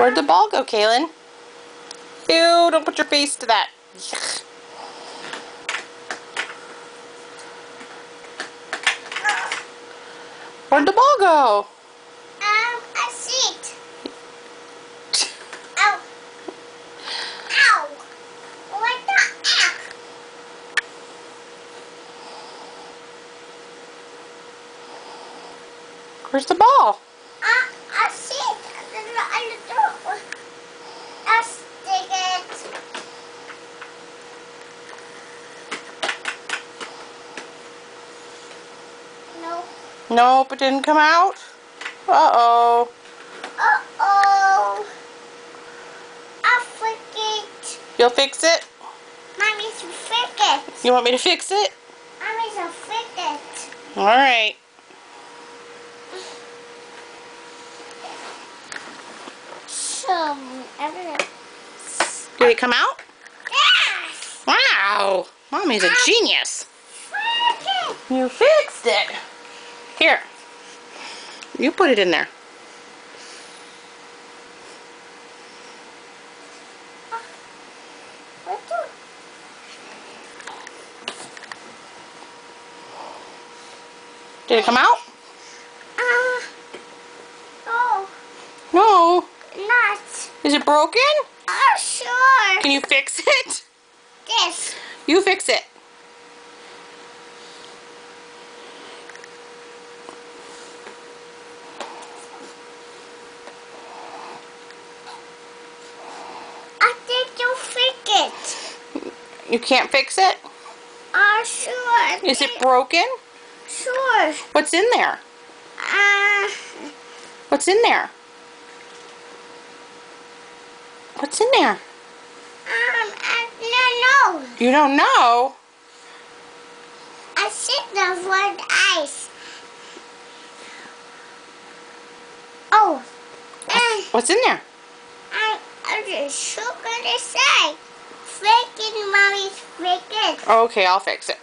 Where'd the ball go, Kaylin? Ew, don't put your face to that. Yuck. Where'd the ball go? I see it. Ow. Ow. What the F? Where's the ball? I see it. I stick it. No. Nope, it didn't come out. Uh-oh. Uh-oh. I'll fix it. You'll fix it? Mommy's fix it. You want me to fix it? Mommy's a fix it. Alright. So, everything. Did it come out? Yes! Wow. Mommy's a genius. Fix it. You fixed it. Here. You put it in there. Did it come out? Oh, No. not. Is it broken? Oh, sure. Can you fix it? This. You fix it. I think you'll fix it. You can't fix it? Oh, sure. Is it broken? Sure. What's in there? What's in there? What's in there? I don't know. You don't know? I see the white ice. Oh. What's in there? I'm just so gonna say. Fake it, Mommy's fake it. Okay, I'll fix it.